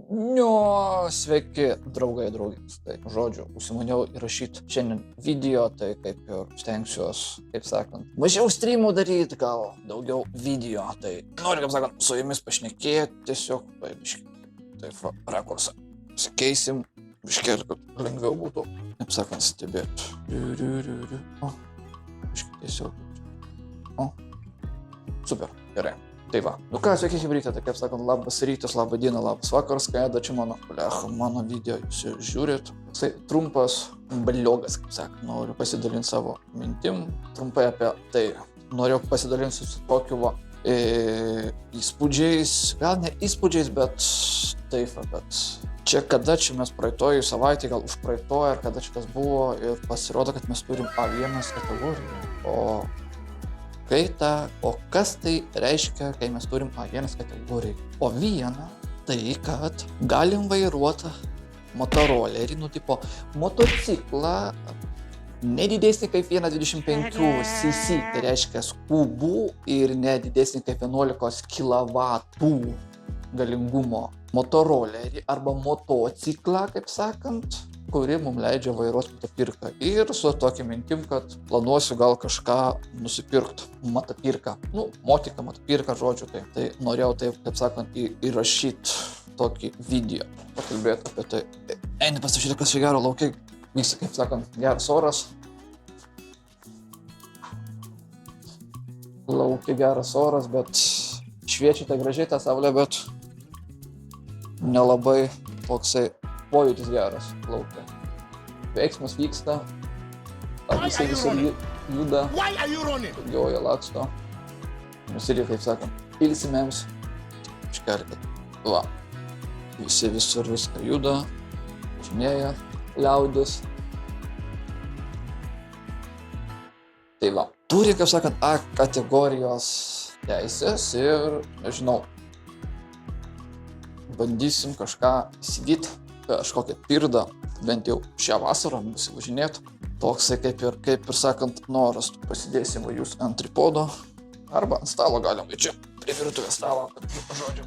Sveiki, draugai, draugės. Tai, žodžiu, užsimaniau įrašyti šiandien video, tai kaip ir stengsiuos, kaip sakant, mažiau streamų daryti, gal daugiau video. Tai noriu, kaip sakant, su jumis pašnekėti, tiesiog, taip, rakursą. Sikeisim, biškėlį, kad lengviau būtų, kaip sakant, stebėti. O, biškėlį tiesiog. O, super, gerai. Tai va, nu ką, sveiki hibrytė, tai kaip sakant, labas rytas, labą dieną, labas vakaras, kada čia mano video jūs žiūrit. Tai trumpas baliogas, kaip sakant, noriu pasidalinti savo mintim, trumpai apie tai. Noriu pasidalinti su tokiu va, įspūdžiais, gal ne įspūdžiais, bet taip, bet čia kada čia mes praeitoj savaitė, gal už praeitoj, ar kada čia kas buvo ir pasirodo, kad mes turim A1 kategoriją. O kas tai reiškia, kai mes turim A1 kategoriją? O viena, tai kad galim vairuoti motorolerį, tipo motociklą nedidesnį kaip 1,25 cc, tai reiškia kubų ir nedidesnį kaip 11 kW galingumo motorolerį arba motociklą, kaip sakant, kuri mums leidžia vairuoti motopirką. Ir su tokia mintim, kad planuosiu gal kažką nusipirkti. Motopirką. Motopirką, žodžiu. Tai norėjau taip, kaip sakant, įrašyti tokį video. Pakalbėti apie tai. Eini pasižiūrėti, kas čia gero laukia. Vyksta, kaip sakant, geras oras. Laukia geras oras, bet šviečia tai gražiai tą saulę, bet nelabai toksai pojūtis geras laukia. Veiksmas vyksta, visi juda, joja laksto. Mes irgi, kaip sakant, ilsimėms. Iškelkit. Va. Visi visur viską juda, važinėja, liaudis. Tai va. Turi, kaip sakant, A kategorijos teisės ir, nežinau, bandysim kažką įsigyti. Kažkokią pirdą, bent jau šią vasarą nusivažinėti. Toksai kaip ir sakant, noras. Pasidėsim jūs ant tripodo arba ant stalo galim, čia prie virtuvės stalo, kad žodžiu.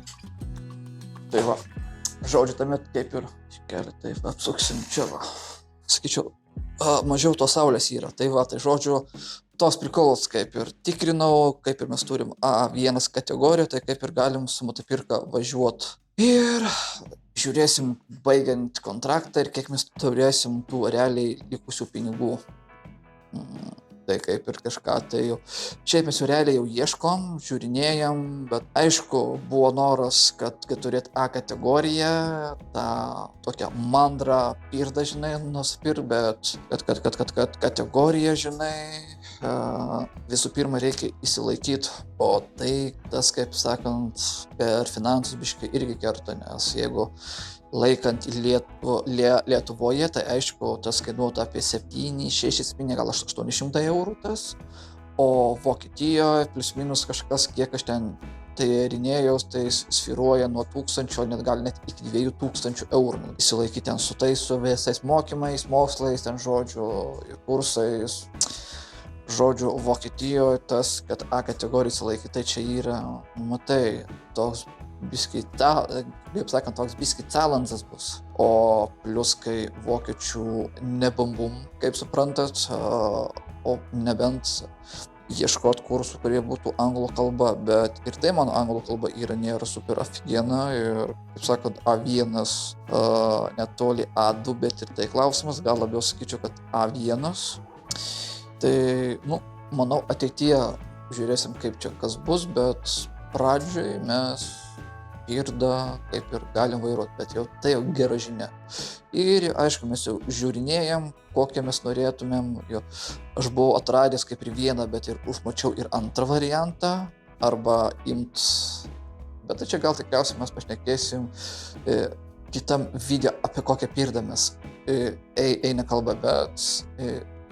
Tai va, žodžiu tame kaip ir kelią, taip apsuksim čia va. Sakyčiau, mažiau to saulės yra. Tai va, tai žodžiu, tos prikolos kaip ir tikrinau, kaip ir mes turim A1 kategoriją, tai kaip ir galim su motopirka važiuoti. Ir žiūrėsim, baigiant kontraktą ir kiek mes turėsim tų realiai likusių pinigų. Tai kaip ir kažką, tai jau. Šiaip mes jau realiai jau ieškom, žiūrinėjam, bet aišku, buvo noras, kad turėt A kategoriją, tą tokią mandrą pirdą, žinai, nusipirkt, bet kad kategoriją, žinai, visų pirma reikia įsilaikyti, o tai tas, kaip sakant, per finansus biškai irgi kerta, nes jeigu laikant Lietuvoje, tai aišku, tas kainuotų apie 7-6, gal 800 eurų tas, o Vokietijoje plius minus kažkas, kiek aš ten tyrinėjaus, tai svyruoja nuo 1000, net iki 2000 eurų. Įsilaikyti ten su visais mokymais, mokslais, ten žodžiu, ir kursais. Žodžiu, Vokietijoje tas, kad A kategoriją įsilaikyti, tai čia yra, matai, toks kaip sakant, toks biskit talentas bus. O plius, kai vokiečių nebambum, kaip suprantat, o nebent ieškot kursų, kurie būtų anglų kalba, bet ir tai mano anglų kalba nėra super aфигена ir, kaip sakant, A1 netoli A2, bet ir tai klausimas, gal labiau sakyčiau, kad A1. Tai, manau, ateityje žiūrėsim, kaip čia kas bus, bet pradžioj mes pirdą kaip ir galim vairuoti, bet jau tai jau gera žinia. Ir, aišku, mes jau žiūrinėjam, kokią mes norėtumėm. Aš buvau atradęs kaip ir vieną, bet ir užmačiau ir antrą variantą, arba imt. Bet tai čia gal tikriausiai mes pašnekėsim kitam video, apie kokią pirdą mes eina kalba, bet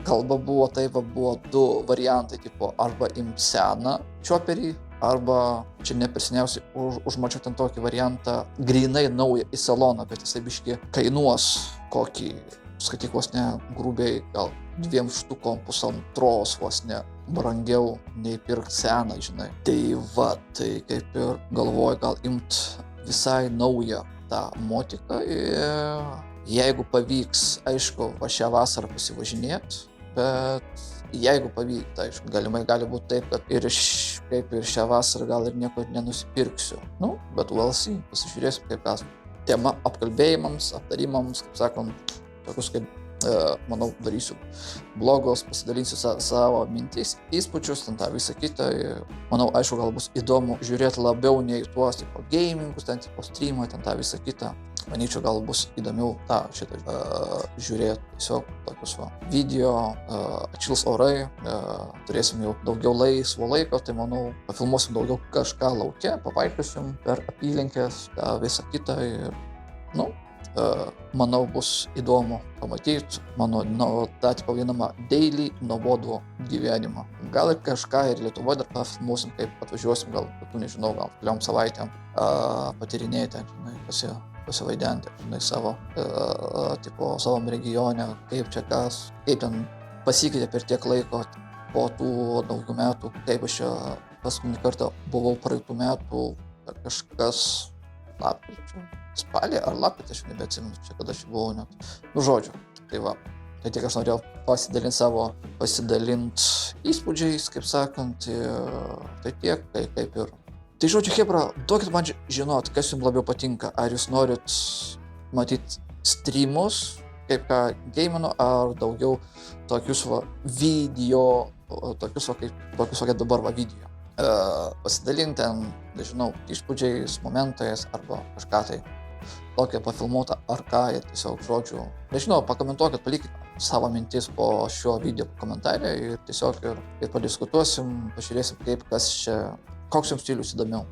kalba buvo, tai buvo du variantai, tipo, arba imt seną čioperį, arba čia neperseniausiai užmačiau ten tokį variantą grinai naują į saloną, bet jisai biškį kainuos kokį, skaityk vos ne grubiai, gal 2 štukom pusantros vos ne brangiau nei pirkt seną, žinai. Tai va, tai kaip ir galvoju gal imt visai naują tą motiką ir jeigu pavyks, aišku, va šią vasarą pasivažinėt, bet jeigu pavyks, tai aišku, gali būti taip, kad kaip ir šią vasarą gal ir nieko nenusipirksiu. Nu, bet we'll see, pasižiūrėsim, kaip kas. Tema apkalbėjimams, aptarimams, kaip sakant, tokius kaip, manau, darysiu blogus, pasidalinsiu savo mintis, įspūdžius, ten tą visą kitą. Manau, aišku, gal bus įdomu žiūrėti labiau nei tuos tipo gamingus, ten tipo streamą, ten tą visą kitą. Manyčiau, gal bus įdomiau šitą žiūrėti tiesiog tokius video, atšils orai, turėsim jau daugiau laisvo laiko, tai manau, pafilmuosim daugiau kažką lauke, pavaikščiosim per apylinkės, tą visą kitą ir, nu, manau, bus įdomu pamatyti mano tą tipo vienamą daily nuobodų gyvenimą. Gal ir kažką ir Lietuvoje dar pafilmuosim, kaip atvažiuosim, gal, nežinau, gal keliom savaitėm patyrinėti, žinai, pasivaidenti, žinai, savo regione, kaip čia kas, kaip ten pasikeitė per tiek laiko po tų naujų metų, kaip aš čia paskutinį kartą buvau praeitų metų, kažkas lapkričio, spalį ar lapkritį, aš nebeatsimenu, čia kada aš buvau net. Nu, žodžiu, tai va. Tai tik aš norėjau pasidalinti įspūdžiais, kaip sakant, tai tiek, kaip ir. Tai žodžiu, chebra, duokit man žinot, kas jums labiau patinka. Ar jūs norit matyti streamus, kaip ką gamino, ar daugiau tokius video, tokius kokie dabar video. Pasidalinti ten, nežinau, įspūdžiais, momentais, arba kažką tai tokia pafilmuota, ar ką, ir tiesiog žodžiu. Nežinau, pakomentuokit, palikit savo mintis po šio video komentarė ir tiesiog ir padiskutuosim, pažiūrėsim, kaip kas čia, koks jums stilius įdomiau.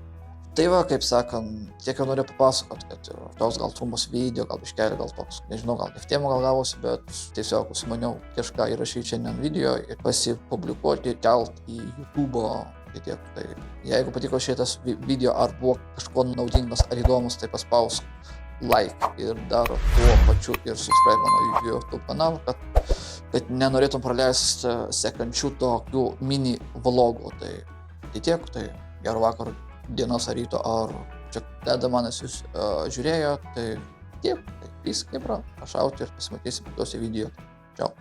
Tai va, kaip sakant, tiek jau noriu papasakot, kad toks gal trumpas video, gal biškelį, gal toks, nežinau, gal neftėmų gal gavosi, bet tiesiog užsimaniau kažką įrašyti šiandien video ir pasipublikuoti, kelt į YouTube'o. Tai tiek. Tai jeigu patiko šitas video ar buvo kažko naudingas ar įdomus, tai paspausk like ir dar tuo pačiu ir subscribe mano YouTube kanalą, kad nenorėtum praleisti sekančių tokių mini vlogų. Tai tiek, tai gero vakaro, dienos ar ryto, ar čia kada manas jūs žiūrėjo, tai tiek, tai peace, kebra, aš out ir pasimatysim kitose video. Ciao.